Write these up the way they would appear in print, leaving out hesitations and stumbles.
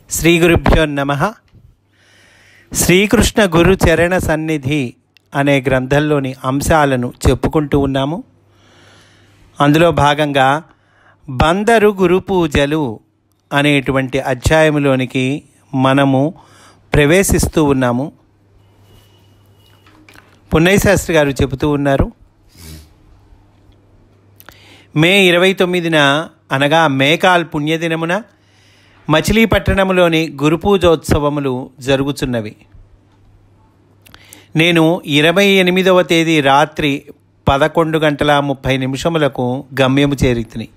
శ్రీ గురుభ్యో నమః. శ్రీకృష్ణ గురు చరణ సన్నిధి అనే గ్రంథంలోని అంశాలను చెప్పుకుంటూ ఉన్నాము. అందులో భాగంగా బందరు గురు పూజలు అనేటువంటి అధ్యాయంలోనికి మనము ప్రవేశిస్తూ ఉన్నాము. పున్నయ్య శాస్త్రి గారు చెబుతూ ఉన్నారు, మే 29న అనగా మేకాల్ పుణ్యదినమున మచిలీపట్నంలోని గురుపూజోత్సవములు జరుగుతున్నవి. నేను 28వ తేదీ రాత్రి 11:30 గమ్యము చేరితిని.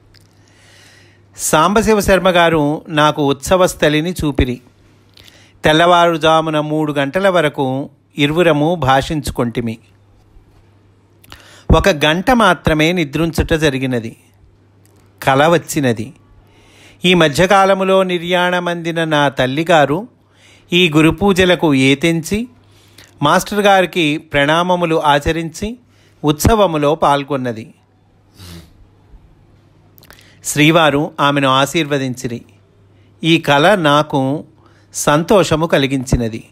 సాంబశివ శర్మ గారు నాకు ఉత్సవ స్థలిని చూపిరి. తెల్లవారుజామున 3 గంటల వరకు ఇరువురము భాషించుకొంటిమి. 1 గంట మాత్రమే నిద్రించుట జరిగినది. కల వచ్చినది. ఈ మధ్యకాలములో నిర్యాణమందిన నా తల్లిగారు ఈ గురుపూజలకు ఏతెంచి మాస్టర్ గారికి ప్రణామములు ఆచరించి ఉత్సవములో పాల్గొన్నది. శ్రీవారు ఆమెను ఆశీర్వదించిరి. ఈ కళ నాకు సంతోషము కలిగించినది.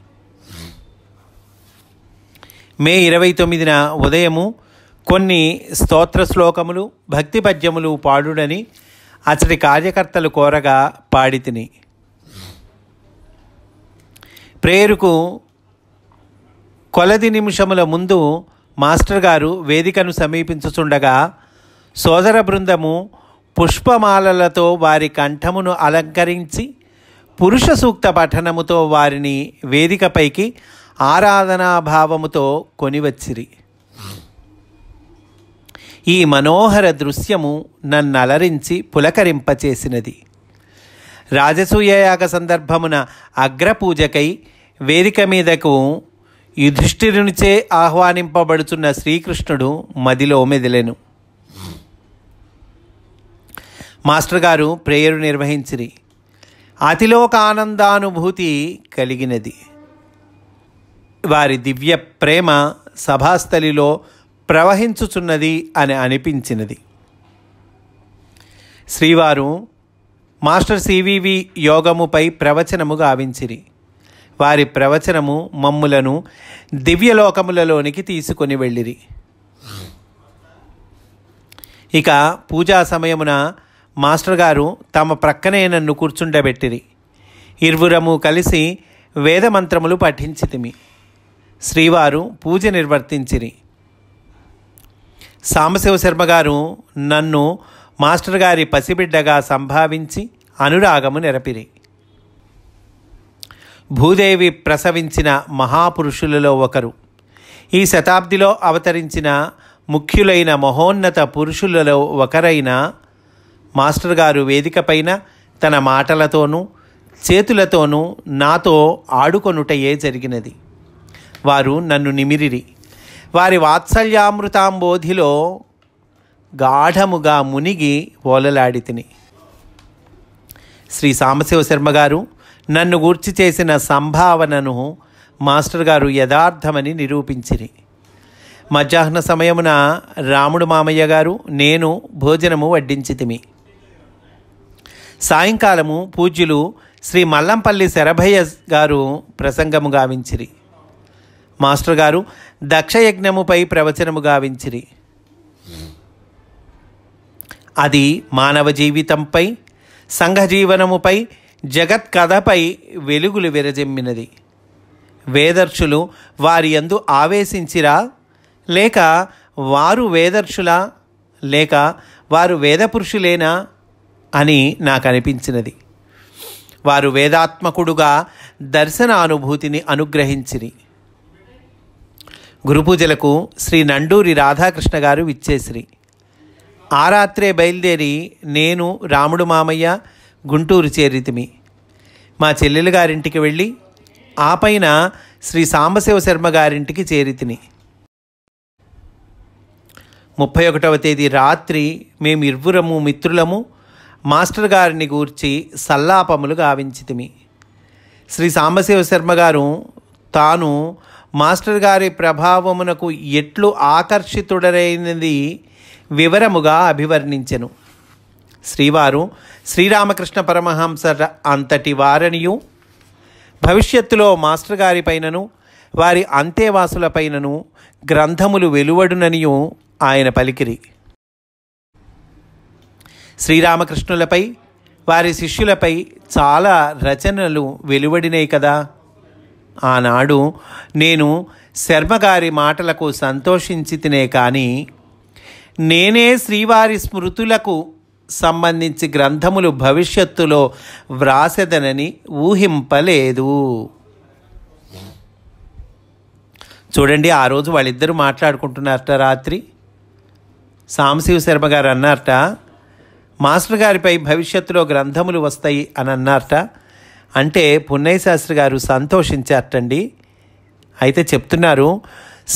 మే 29న ఉదయము కొన్ని స్తోత్ర శ్లోకములు, భక్తి పద్యములు పాడుడని అతడి కార్యకర్తలు కోరగా పాడితిని. ప్రేయరుకు కొలది నిమిషముల ముందు మాస్టర్ గారు వేదికను సమీపించుచుండగా సోదర బృందము పుష్పమాలలతో వారి కంఠమును అలంకరించి పురుష సూక్త పఠనముతో వారిని వేదికపైకి ఆరాధనాభావముతో కొనివచ్చిరి. ఈ మనోహర దృశ్యము నన్నలరించి పులకరింపచేసినది. రాజసూయయాగ సందర్భమున అగ్రపూజకై వేదిక మీదకు యుధిష్ఠిరునిచే ఆహ్వానింపబడుతున్న శ్రీకృష్ణుడు మదిలో మెదిలెను. మాస్టర్ గారు ప్రేయరు నిర్వహించిరి. అతిలోక ఆనందానుభూతి కలిగినది. వారి దివ్య ప్రేమ సభాస్థలిలో ప్రవహించుచున్నది అని అనిపించినది. శ్రీవారు మాస్టర్ సివివి యోగముపై ప్రవచనము గావించిరి. వారి ప్రవచనము మమ్ములను దివ్యలోకములలోనికి తీసుకొని వెళ్ళిరి. ఇక పూజా సమయమున మాస్టర్ గారు తమ ప్రక్కనే నన్ను కూర్చుండబెట్టిరి. ఇరువురము కలిసి వేదమంత్రములు పఠించితిమి. శ్రీవారు పూజ నిర్వర్తించిరి. సాంబశివ శర్మ గారు నన్ను మాస్టర్ గారి పసిబిడ్డగా సంభావించి అనురాగము నెరపిరి. భూదేవి ప్రసవించిన మహాపురుషులలో ఒకరు. ఈ శతాబ్దిలో అవతరించిన ముఖ్యులైన మహోన్నత పురుషులలో ఒకరైన మాస్టర్ గారు వేదికపైన తన మాటలతోనూ చేతులతోనూ నాతో ఆడుకొనుటయే జరిగినది. వారు నన్ను నిమిరిరి. వారి వాత్సల్యామృతాంబోధిలో గాఢముగా మునిగి ఓలలాడితిని. శ్రీ సాంబశివ శర్మ గారు నన్ను గూర్చి చేసిన సంభావనను మాస్టర్ గారు యథార్థమని నిరూపించిరి. మధ్యాహ్న సమయమున రాముడు మామయ్య గారు నేను భోజనము వడ్డించితిమి. సాయంకాలము పూజ్యులు శ్రీ మల్లంపల్లి శరభయ్య గారు ప్రసంగము గావించిరి. మాస్టర్ గారు దక్షయజ్ఞముపై ప్రవచనము గావించిరి. అది మానవ జీవితంపై, సంఘజీవనముపై, జగత్ కథపై వెలుగులు విరజిమ్మినది. వేదర్షులు వారి యందు ఆవేశించిరా, లేక వారు వేదర్షులా, లేక వారు వేదపురుషులేనా అని నాకు అనిపించినది. వారు వేదాత్మకుడుగా దర్శనానుభూతిని అనుగ్రహించిరి. గురుపూజలకు శ్రీ నండూరి రాధాకృష్ణ గారు విచ్చేసిరి. ఆ రాత్రే బయలుదేరి నేను రాముడు మామయ్య గుంటూరు చేరితిమి. మా చెల్లెలు గారింటికి వెళ్ళి ఆ పైన శ్రీ సాంబశివ శర్మ గారింటికి చేరితిని. 31వ తేదీ రాత్రి మేమిరువురము మిత్రులము మాస్టర్ గారిని గూర్చి సల్లాపములు గావించితిమి. శ్రీ సాంబశివ శర్మ గారు తాను మాస్టర్ గారి ప్రభావమునకు ఎట్లు ఆకర్షితుడరైనది వివరముగా అభివర్ణించెను. శ్రీవారు శ్రీరామకృష్ణ పరమహంస అంతటి వారనియు, భవిష్యత్తులో మాస్టర్ గారి పైనను వారి అంతేవాసులపైనను గ్రంథములు వెలువడుననియు ఆయన పలికిరి. శ్రీరామకృష్ణులపై వారి శిష్యులపై చాలా రచనలు వెలువడినాయి కదా. ఆనాడు నేను శర్మగారి మాటలకు సంతోషించి తినే కానీ నేనే శ్రీవారి స్మృతులకు సంబంధించి గ్రంథములు భవిష్యత్తులో వ్రాసెదనని ఊహింపలేదు. చూడండి, ఆ రోజు వాళ్ళిద్దరూ మాట్లాడుకుంటున్నారట. రాత్రి సాంబశివ శర్మ గారు అన్నారట, మాస్టర్ గారిపై భవిష్యత్తులో గ్రంథములు వస్తాయి అని అన్నారట. అంటే పున్నయ్య శాస్త్రి గారు సంతోషించారటండి. అయితే చెప్తున్నారు,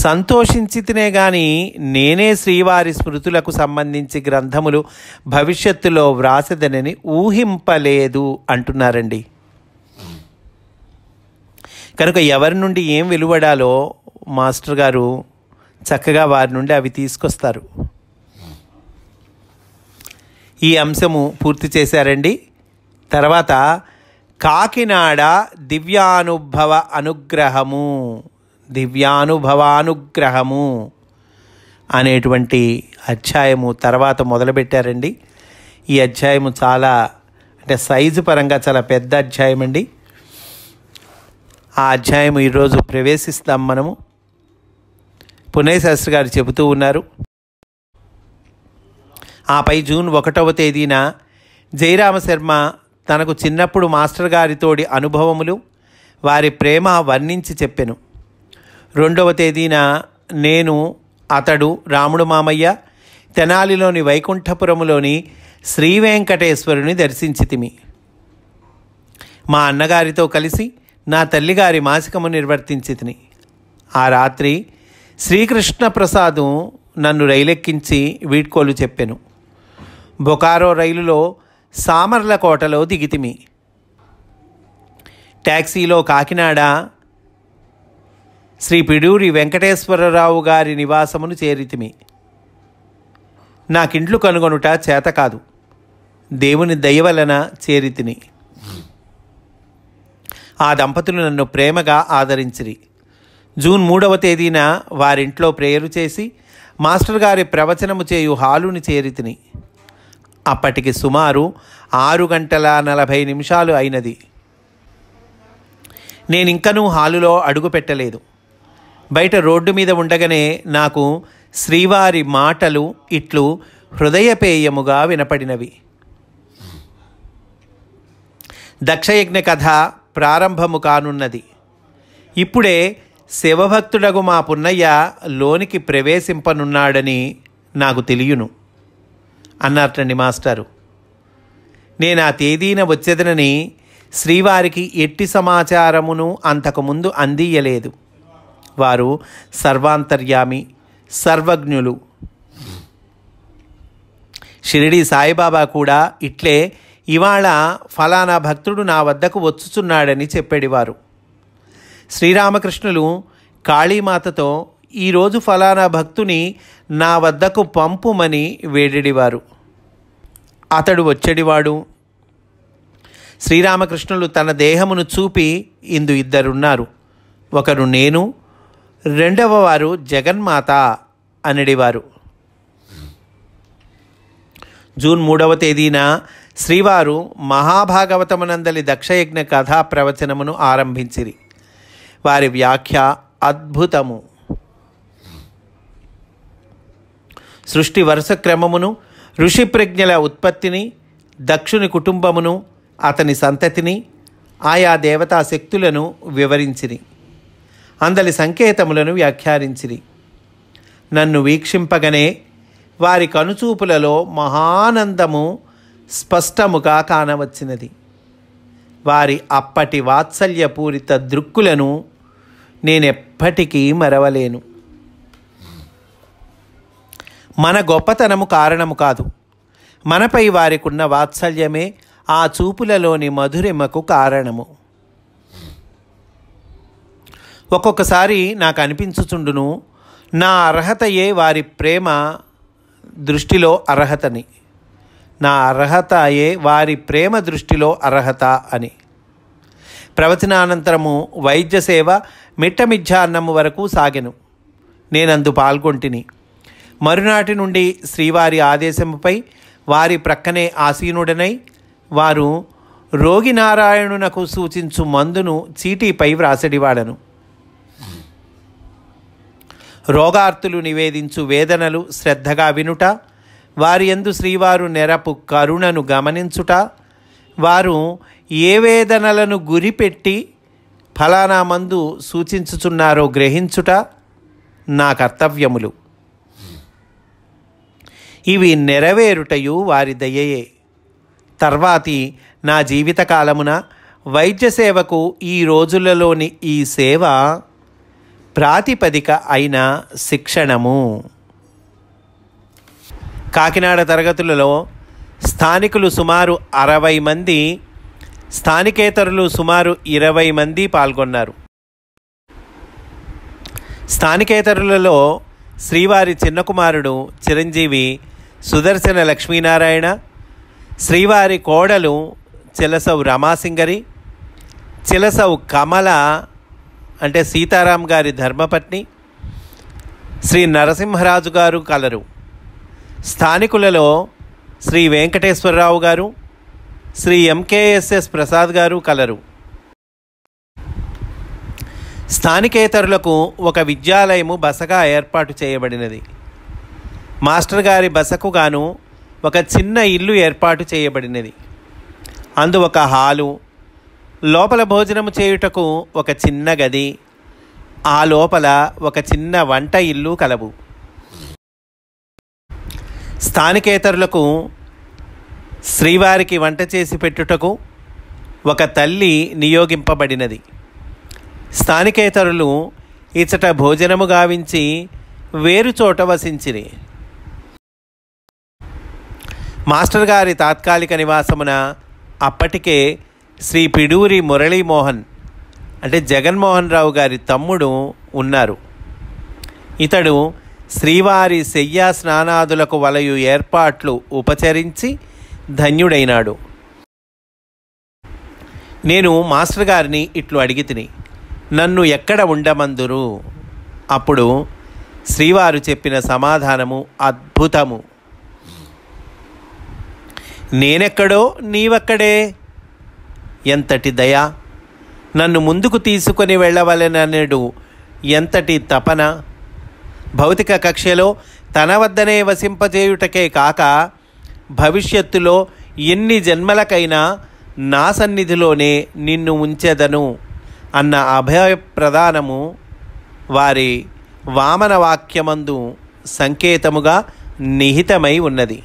సంతోషించితేనే కానీ నేనే శ్రీవారి స్మృతులకు సంబంధించి గ్రంథములు భవిష్యత్తులో వ్రాసెదనని ఊహింపలేదు అంటున్నారండి. కనుక ఎవరి నుండి ఏం వెలువడాలో మాస్టర్ గారు చక్కగా వారి నుండి అవి తీసుకొస్తారు. ఈ అంశము పూర్తి చేశారండి. తర్వాత కాకినాడ దివ్యానుభవానుగ్రహము అనేటువంటి అధ్యాయము తర్వాత మొదలుపెట్టారండి. ఈ అధ్యాయము చాలా అంటే సైజు పరంగా చాలా పెద్ద అధ్యాయం అండి. ఆ అధ్యాయం ఈరోజు ప్రవేశిస్తాం మనము. పున్నయ్య శాస్త్రి గారు చెబుతూ ఉన్నారు, ఆపై జూన్ 1వ తేదీన జయరామ శర్మ తనకు చిన్నప్పుడు మాస్టర్ గారితోడి అనుభవములు, వారి ప్రేమ వర్ణించి చెప్పెను. 2వ తేదీన నేను, అతడు, రాముడు మామయ్య తెనాలిలోని వైకుంఠపురములోని శ్రీ వెంకటేశ్వరుని దర్శించితిమి. మా అన్నగారితో కలిసి నా తల్లిగారి మాసికము నిర్వర్తించితిని. ఆ రాత్రి శ్రీకృష్ణ ప్రసాదు నన్ను రైలెక్కించి వీడ్కోలు చెప్పెను. బొకారో రైలులో సామర్లకోటలో దిగితిమి. ట్యాక్సీలో కాకినాడ శ్రీ పిడూరి వెంకటేశ్వరరావు గారి నివాసమును చేరితిమి. నాకింట్లు కనుగొనుట చేత కాదు, దేవుని దయ వలన చేరితిని. ఆ దంపతులు నన్ను ప్రేమగా ఆదరించిరి. జూన్ 3వ తేదీన వారింట్లో ప్రేయరు చేసి మాస్టర్ గారి ప్రవచనము చేయు హాలుని చేరితిని. అప్పటికి సుమారు 6:40 అయినది. నేనింకనూ హాలులో అడుగు పెట్టలేదు. బయట రోడ్డు మీద ఉండగానే నాకు శ్రీవారి మాటలు ఇట్లు హృదయపేయముగా వినపడినవి. దక్షయజ్ఞ కథ ప్రారంభము కానున్నది. ఇప్పుడే శివభక్తుడగు మా పున్నయ్య లోనికి ప్రవేశింపనున్నాడని నాకు తెలియను అన్నారటండి మాస్టారు. నేను ఆ తేదీన వచ్చేదనని శ్రీవారికి ఎట్టి సమాచారమును అంతకుముందు అందియలేదు. వారు సర్వాంతర్యామి, సర్వజ్ఞులు. షిరిడి సాయిబాబా కూడా ఇట్లే ఇవాళ ఫలానా భక్తుడు నా వద్దకు వచ్చుచున్నాడని చెప్పేడివారు. శ్రీరామకృష్ణులు కాళీమాతతో ఈరోజు ఫలానా భక్తుని నా వద్దకు పంపుమని వేడెడివారు. అతడు వచ్చేడివాడు. శ్రీరామకృష్ణులు తన దేహమును చూపి ఇందు ఇద్దరున్నారు, ఒకరు నేను, రెండవ వారు జగన్మాత అనడివారు. జూన్ 3వ తేదీన శ్రీవారు మహాభాగవతమునందలి దక్షయజ్ఞ కథా ప్రవచనమును ఆరంభించిరి. వారి వ్యాఖ్య అద్భుతము. సృష్టి వరుస క్రమమును, ఋషి ప్రజ్ఞల ఉత్పత్తిని, దక్షుని కుటుంబమును, అతని సంతతిని, ఆయా దేవతా శక్తులను వివరించిరి. అందలి సంకేతములను వ్యాఖ్యానించిరి. నన్ను వీక్షింపగనే వారి కనుచూపులలో మహానందము స్పష్టముగా కానవచ్చినది. వారి అప్పటి వాత్సల్యపూరిత దృక్కులను నేనెప్పటికీ మరవలేను. మన గొప్పతనము కారణము కాదు, మనపై వారికున్న వాత్సల్యమే ఆ చూపులలోని మధురిమకు కారణము. ఒక్కొక్కసారి నాకు అనిపించుచుండును, నా అర్హతయే వారి ప్రేమ దృష్టిలో అర్హతని, నా అర్హతయే వారి ప్రేమ దృష్టిలో అర్హత అని. ప్రవచనానంతరము వైద్య సేవ మిట్టమిధ్యాన్నము వరకు సాగెను. నేనందు పాల్గొంటిని. మరునాటి నుండి శ్రీవారి ఆదేశముపై వారి ప్రక్కనే ఆసీనుడనై వారు రోగి నారాయణునకు సూచించు మందును చీటీపై వ్రాసడివాడను. రోగార్తులు నివేదించు వేదనలు శ్రద్ధగా వినుట, వారి యందు శ్రీవారు నెరపు కరుణను గమనించుట, వారు ఏ వేదనలను గురిపెట్టి ఫలానా మందు సూచించుచున్నారో గ్రహించుట నా కర్తవ్యములు. ఇవి నెరవేరుటయు వారి దయయే. తర్వాతి నా జీవితకాలమున వైద్య సేవకు ఈ రోజులలోని ఈ సేవ ప్రాతిపదిక అయిన శిక్షణము. కాకినాడ తరగతులలో స్థానికులు సుమారు 60 మంది, స్థానికేతరులు సుమారు 20 మంది పాల్గొన్నారు. స్థానికేతరులలో శ్రీవారి చిన్న కుమారుడు చిరంజీవి సుదర్శన లక్ష్మీనారాయణ, శ్రీవారి కోడలు చిలసౌ రమాసింగరి, చిలసౌ కమల అంటే సీతారాం గారి ధర్మపత్ని, శ్రీ నరసింహరాజు గారు కలరు. స్థానికులలో శ్రీ వెంకటేశ్వరరావు గారు, శ్రీ ఎంకేఎస్ఎస్ ప్రసాద్ గారు కలరు. స్థానికేతరులకు ఒక విద్యాలయము బసగా ఏర్పాటు చేయబడినది. మాస్టర్ గారి బసకు గాను ఒక చిన్న ఇల్లు ఏర్పాటు చేయబడినది. అందు ఒక హాలు, లోపల భోజనము చేయుటకు ఒక చిన్న గది, ఆ లోపల ఒక చిన్న వంట ఇల్లు కలవు. స్థానికేతరులకు శ్రీవారికి వంట చేసి పెట్టుటకు ఒక తల్లి నియోగింపబడినది. స్థానికేతరులు ఇచ్చట భోజనము గావించి వేరు చోట వసించిరి. మాస్టర్ గారి తాత్కాలిక నివాసమున అప్పటికే శ్రీ పిడూరి మురళీమోహన్ అంటే జగన్మోహన్ రావు గారి తమ్ముడు ఉన్నారు. ఇతడు శ్రీవారి శయ్యా స్నానాదులకు వలయు ఏర్పాట్లు ఉపచరించి ధన్యుడైనాడు. నేను మాస్టర్ గారిని ఇట్లు అడిగి తిని, నన్ను ఎక్కడ ఉండమందురు? అప్పుడు శ్రీవారు చెప్పిన సమాధానము అద్భుతము. నేనెక్కడో నీవక్కడే. ఎంతటి దయ! నన్ను ముందుకు తీసుకొని వెళ్ళవలెననేడు ఎంతటి తపన! భౌతిక కక్షలో తన వద్దనే వసింపజేయుటకే కాక భవిష్యత్తులో ఎన్ని జన్మలకైనా నా సన్నిధిలోనే నిన్ను ఉంచెదను అన్న అభయప్రదానము వారి వామన వాక్యమందు సంకేతముగా నిహితమై ఉన్నది.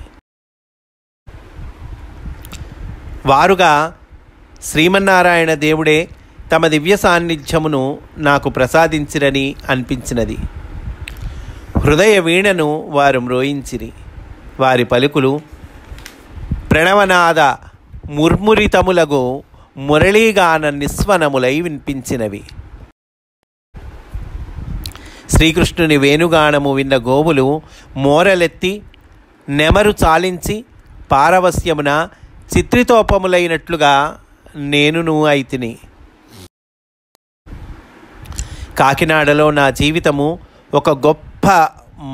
వారుగా శ్రీమన్నారాయణ దేవుడే తమ దివ్య సాన్నిధ్యమును నాకు ప్రసాదించిరని అనిపించినది. హృదయ వీణను వారు మ్రోయించిరి. వారి పలుకులు ప్రణవనాద ముర్మురితములగు మురళీగాన నిస్వనములై వినిపించినవి. శ్రీకృష్ణుని వేణుగానము విన్న గోవులు మోరలెత్తి నెమరు చాలించి పారవస్యమున చిత్రితోపములైనట్లుగా నేనును అయితిని. కాకినాడలో నా జీవితము ఒక గొప్ప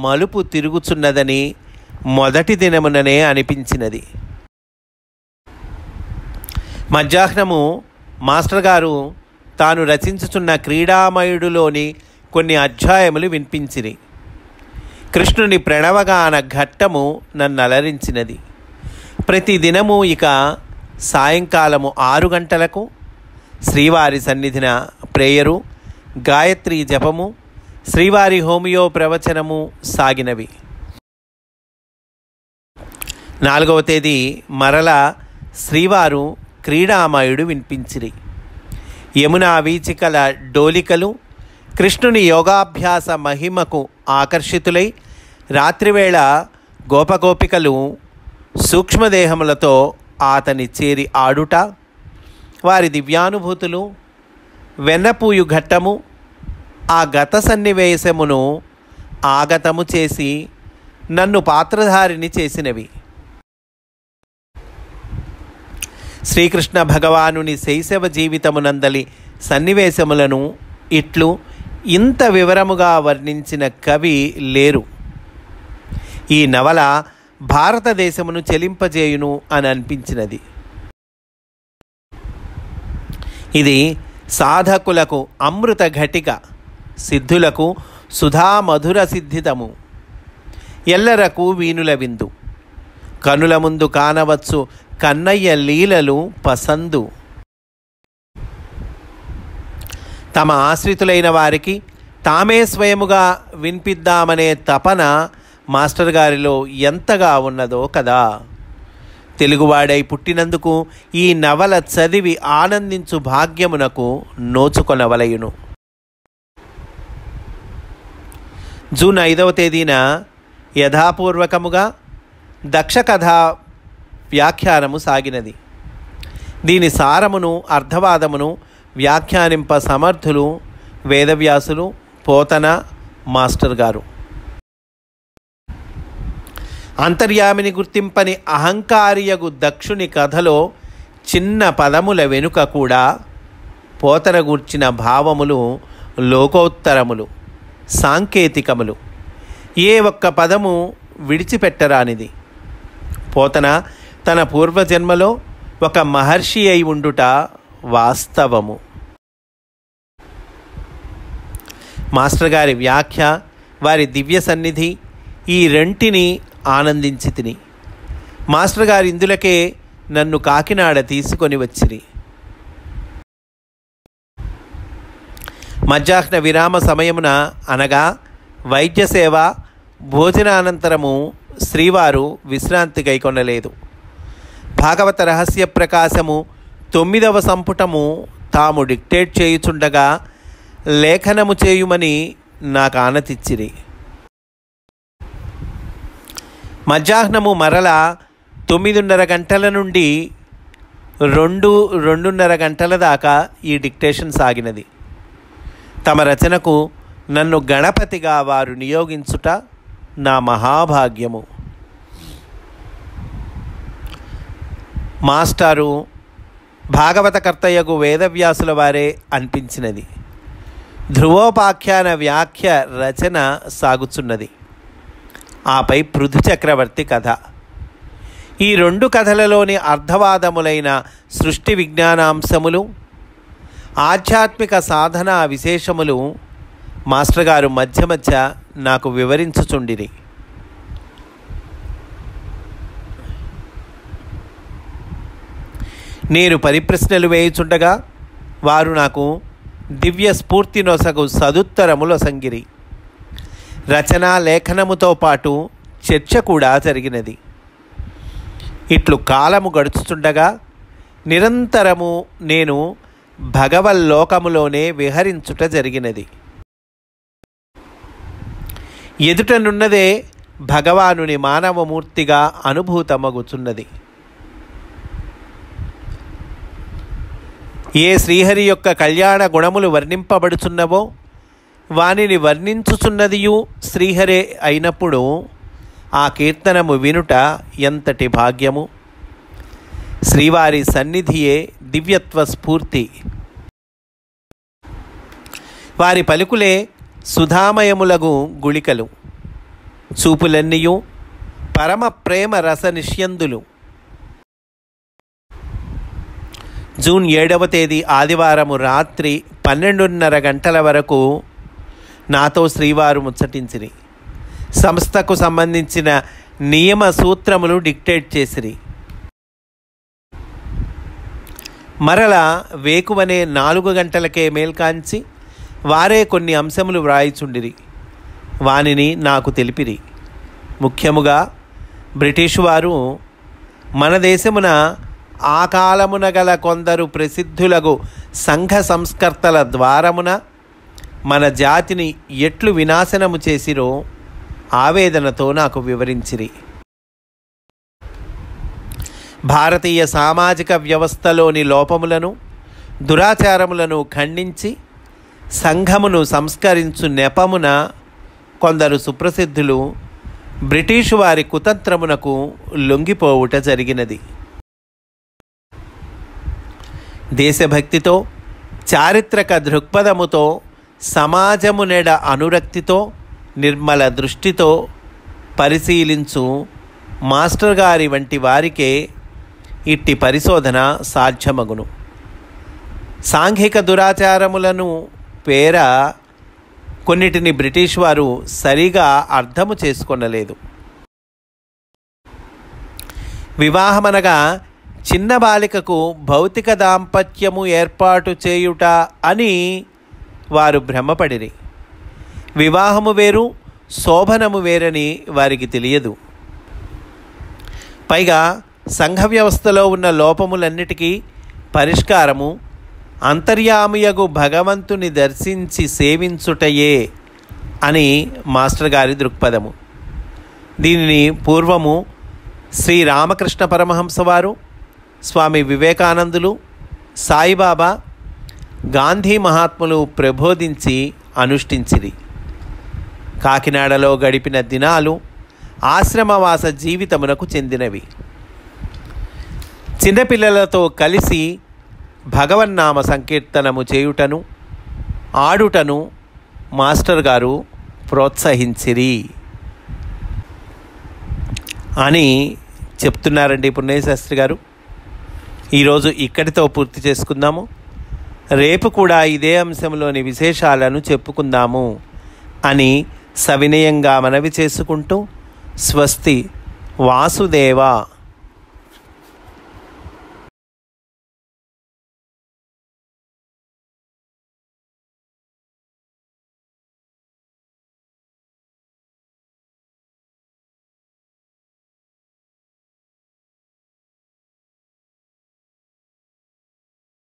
మలుపు తిరుగుచున్నదని మొదటి దినముననే అనిపించినది. మధ్యాహ్నము మాస్టర్ గారు తాను రచించుచున్న క్రీడామయుడులోని కొన్ని అధ్యాయములు వినిపించిరి. కృష్ణుని ప్రణవగాన ఘట్టము నన్ను అలరించినది. ప్రతిదినము ఇక సాయంకాలము 6 గంటలకు శ్రీవారి సన్నిధిన ప్రేయరు, గాయత్రి జపము, శ్రీవారి హోమియో ప్రవచనము సాగినవి. 4వ తేదీ మరలా శ్రీవారు క్రీడామయుడు వినిపించిరి. యమునా వీచికల డోలికలు కృష్ణుని యోగాభ్యాస మహిమకు ఆకర్షితులై రాత్రివేళ గోపగోపికలు సూక్ష్మదేహములతో అతని చేరి ఆడుట, వారి దివ్యానుభూతులు, వెన్నపూయు ఘట్టము, ఆ గత సన్నివేశమును ఆగతము చేసి నన్ను పాత్రధారిని చేసినవి. శ్రీకృష్ణ భగవానుని శైశవ జీవితమునందలి సన్నివేశములను ఇట్లు ఇంత వివరముగా వర్ణించిన కవి లేరు. ఈ నవల భారతదేశమును చెలింపజేయును అని అనిపించినది. ఇది సాధకులకు అమృత ఘటిక, సిద్ధులకు సుధా మధుర సిద్ధితము, ఎల్లరకు వీనుల విందు, కనుల ముందు కానవచ్చు కన్నయ్య లీలలు పసందు. తమ ఆశ్రితులైన వారికి తామే స్వయముగా వినిపిద్దామనే తపన మాస్టర్ గారిలో ఎంతగా ఉన్నదో కదా. తెలుగువాడై పుట్టినందుకు ఈ నవల చదివి ఆనందించు భాగ్యమునకు నోచుకొనవలయును. జూన్ 5వ తేదీన యథాపూర్వకముగా దక్ష కథ వ్యాఖ్యానము సాగినది. దీని సారమును అర్థవాదమును వ్యాఖ్యానింప సమర్థులు వేదవ్యాసులు, పోతన మాస్టర్ గారు. అంతర్యామిని గుర్తింపని అహంకారియగు దక్షుని కథలో చిన్న పదముల వెనుక కూడా పోతన గూర్చిన భావములు లోకోత్తరములు, సాంకేతికములు, ఏ ఒక్క పదము విడిచిపెట్టరానిది. పోతన తన పూర్వజన్మలో ఒక మహర్షి అయి ఉండుట వాస్తవము. మాస్టర్ గారి వ్యాఖ్య, వారి దివ్య సన్నిధి, ఈ రెంటిని ఆనందించి తిని మాస్టర్ గారు ఇందులకే నన్ను కాకినాడ తీసుకొని వచ్చిరి. మధ్యాహ్న విరామ సమయమున అనగా వైద్య సేవ భోజనానంతరము శ్రీవారు విశ్రాంతి గైకొనలేదు. భాగవత రహస్య ప్రకాశము 9వ సంపుటము తాము డిక్టేట్ చేయుచుండగా లేఖనము చేయుమని నాకు ఆనతిచ్చిరి. మధ్యాహ్నము మరల 9:30 గంటల నుండి 2-2:30 గంటల దాకా ఈ డిక్టేషన్ సాగినది. తమ రచనకు నన్ను గణపతిగా వారు నియోగించుట నా మహాభాగ్యము. మాస్టారు భాగవతకర్తయ్యకు వేదవ్యాసుల వారే అనిపించినది. ధ్రువోపాఖ్యాన వ్యాఖ్య రచన సాగుచున్నది. ఆపై పృథు చక్రవర్తి కథ. ఈ 2 కథలలోని అర్థవాదములైన సృష్టి విజ్ఞానాంశములు, ఆధ్యాత్మిక సాధన విశేషములు మాస్టర్ గారు మధ్య మధ్య నాకు వివరించుచుండిరి. నేను పరిప్రశ్నలు వేయుచుండగా వారు నాకు దివ్య స్ఫూర్తి నొసగు సదుత్తరములొసంగిరి. రచనా లేఖనముతో పాటు చర్చ కూడా జరిగినది. ఇట్లు కాలము గడుచుచుండగా నిరంతరము నేను భగవల్లోకములోనే విహరించుట జరిగినది. ఎదుటనున్నదే భగవానుని మానవమూర్తిగా అనుభూతమగుచున్నది. ఏ శ్రీహరి యొక్క కళ్యాణ గుణములు వర్ణింపబడుచున్నవో వానిని వర్ణించుచున్నదియు శ్రీహరే అయినప్పుడు ఆ కీర్తనము వినుట ఎంతటి భాగ్యము! శ్రీవారి సన్నిధియే దివ్యత్వ స్ఫూర్తి. వారి పలుకులే సుధామయములగు గుళికలు. చూపులన్నీయు పరమ ప్రేమ రస నిష్యందులు. జూన్ 7వ తేదీ ఆదివారము రాత్రి 12:30 గంటల వరకు నాతో శ్రీవారు ముచ్చటించిరి. సంస్థకు సంబంధించిన నియమ సూత్రములు డిక్టేట్ చేసిరి. మరల వేకువనే 4 గంటలకే మేల్కాంచి వారే కొన్ని అంశములు వ్రాయిచుండిరి. వానిని నాకు తెలిపిరి. ముఖ్యముగా బ్రిటిష్ వారు మన దేశమున ఆ కాలమున గల కొందరు ప్రసిద్ధులగు సంఘ సంస్కర్తల ద్వారమున మన జాతిని ఎట్లు వినాశనము చేసిరో ఆవేదనతో నాకు వివరించిరి. భారతీయ సామాజిక వ్యవస్థలోని లోపములను, దురాచారములను ఖండించి సంఘమును సంస్కరించు నెపమున కొందరు సుప్రసిద్ధులు బ్రిటిషు వారి కుతంత్రమునకు లొంగిపోవుట జరిగినది. దేశభక్తితో, చారిత్రక దృక్పథముతో, సమాజము నెడ అనురక్తితో, నిర్మల దృష్టితో పరిశీలించు మాస్టర్ గారి వంటి వారికే ఇట్టి పరిశోధన సాధ్యమగును. సాంఘిక దురాచారములను పేర కొన్నిటిని బ్రిటిష్ వారు సరిగా అర్థము చేసుకొనలేదు. వివాహమనగా చిన్న బాలికకు భౌతిక దాంపత్యము ఏర్పాటు చేయుట అని వారు భ్రమపడిరి. వివాహము వేరు, శోభనము వేరని వారికి తెలియదు. పైగా సంఘ వ్యవస్థలో ఉన్న లోపములన్నిటికీ పరిష్కారము అంతర్యామియగు భగవంతుని దర్శించి సేవించుటయే అని మాస్టర్ గారి దృక్పథము. దీనిని పూర్వము శ్రీ రామకృష్ణ పరమహంస వారు, స్వామి వివేకానందులు, సాయిబాబా, గాంధీ మహాత్ములు ప్రబోధించి అనుష్ఠించిరి. కాకినాడలో గడిపిన దినాలు ఆశ్రమవాస జీవితమునకు చెందినవి. చిన్నపిల్లలతో కలిసి భగవన్నామ సంకీర్తనము చేయుటను, ఆడుటను మాస్టర్ గారు ప్రోత్సహించిరి అని చెప్తున్నారండి పుణ్యశాస్త్రి గారు. ఈరోజు ఇక్కడితో పూర్తి చేసుకుందాము. రేపు కూడా ఇదే అంశంలోని విశేషాలను చెప్పుకుందాము అని సవినయంగా మనవి చేసుకుంటూ స్వస్తి. వాసుదేవ.